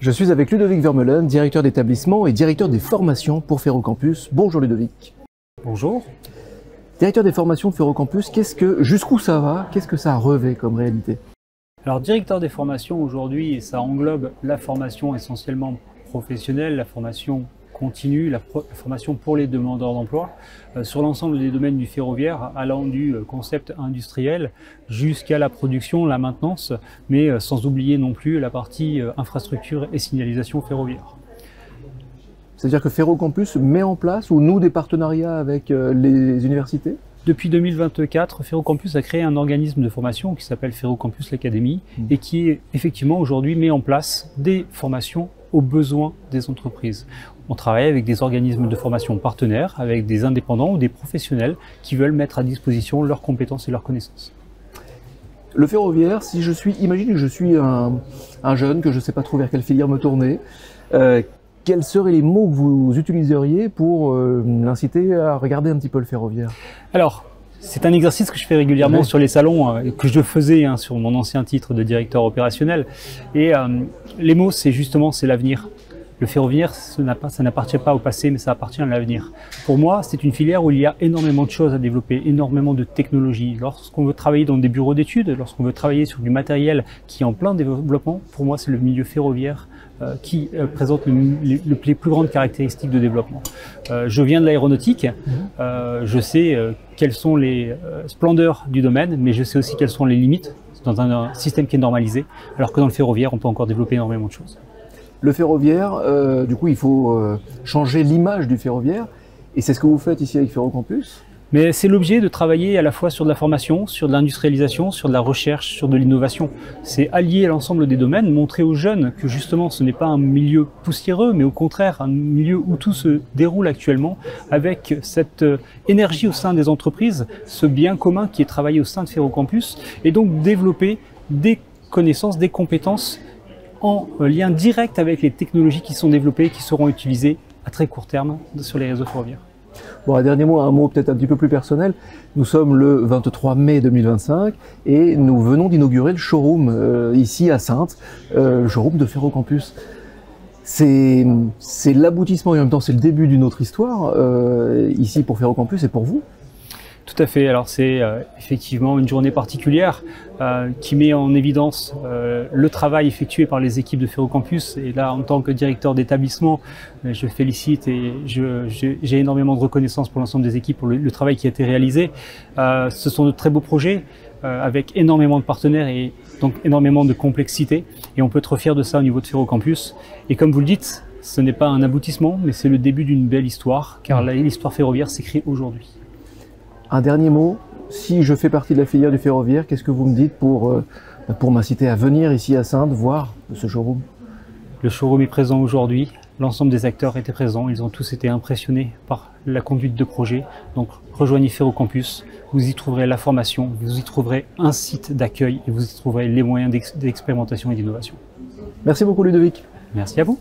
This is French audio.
Je suis avec Ludovic Vermeulen, directeur d'établissement et directeur des formations pour Ferrocampus. Bonjour Ludovic. Bonjour. Directeur des formations de Ferrocampus, jusqu'où ça va? Qu'est-ce que ça revêt comme réalité? Alors directeur des formations aujourd'hui, ça englobe la formation essentiellement professionnelle, la formation continue, la formation pour les demandeurs d'emploi, sur l'ensemble des domaines du ferroviaire, allant du concept industriel jusqu'à la production, la maintenance, mais sans oublier non plus la partie infrastructure et signalisation ferroviaire. C'est-à-dire que Ferrocampus met en place ou noue des partenariats avec les universités? Depuis 2024, Ferrocampus a créé un organisme de formation qui s'appelle Ferrocampus l'Académie et qui effectivement aujourd'hui met en place des formations aux besoins des entreprises. On travaille avec des organismes de formation partenaires, avec des indépendants ou des professionnels qui veulent mettre à disposition leurs compétences et leurs connaissances. Le ferroviaire, imagine que je suis un jeune, que je ne sais pas trop vers quelle filière me tourner, quels seraient les mots que vous utiliseriez pour l'inciter à regarder un petit peu le ferroviaire? Alors, c'est un exercice que je fais régulièrement sur les salons, que je faisais sur mon ancien titre de directeur opérationnel. Et les mots, c'est l'avenir. Le ferroviaire, ça n'appartient pas au passé, mais ça appartient à l'avenir. Pour moi, c'est une filière où il y a énormément de choses à développer, énormément de technologies. Lorsqu'on veut travailler dans des bureaux d'études, lorsqu'on veut travailler sur du matériel qui est en plein développement, pour moi, c'est le milieu ferroviaire qui présente les plus grandes caractéristiques de développement. Je viens de l'aéronautique, je sais quelles sont les splendeurs du domaine, mais je sais aussi quelles sont les limites dans un système qui est normalisé, alors que dans le ferroviaire, on peut encore développer énormément de choses. Le ferroviaire, du coup, il faut changer l'image du ferroviaire, et c'est ce que vous faites ici avec Ferrocampus. Mais c'est l'objet de travailler à la fois sur de la formation, sur de l'industrialisation, sur de la recherche, sur de l'innovation. C'est allier l'ensemble des domaines, montrer aux jeunes que justement ce n'est pas un milieu poussiéreux, mais au contraire un milieu où tout se déroule actuellement, avec cette énergie au sein des entreprises, ce bien commun qui est travaillé au sein de Ferrocampus, et donc développer des connaissances, des compétences en lien direct avec les technologies qui sont développées et qui seront utilisées à très court terme sur les réseaux ferroviaires. Bon, un dernier mot, un mot peut-être un petit peu plus personnel. Nous sommes le 23 mai 2025 et nous venons d'inaugurer le showroom ici à Saintes, le showroom de Ferrocampus. C'est l'aboutissement et en même temps c'est le début d'une autre histoire ici pour Ferrocampus et pour vous. Tout à fait. Alors c'est effectivement une journée particulière qui met en évidence le travail effectué par les équipes de Ferrocampus. Et là, en tant que directeur d'établissement, je félicite et j'ai énormément de reconnaissance pour l'ensemble des équipes pour le travail qui a été réalisé. Ce sont de très beaux projets avec énormément de partenaires et donc énormément de complexité. Et on peut être fier de ça au niveau de Ferrocampus. Et comme vous le dites, ce n'est pas un aboutissement, mais c'est le début d'une belle histoire, car l'histoire ferroviaire s'écrit aujourd'hui. Un dernier mot, si je fais partie de la filière du ferroviaire, qu'est-ce que vous me dites pour m'inciter à venir ici à Saintes voir ce showroom? Le showroom est présent aujourd'hui, l'ensemble des acteurs étaient présents, ils ont tous été impressionnés par la conduite de projet. Donc rejoignez Ferrocampus, vous y trouverez la formation, vous y trouverez un site d'accueil et vous y trouverez les moyens d'expérimentation et d'innovation. Merci beaucoup Ludovic. Merci à vous.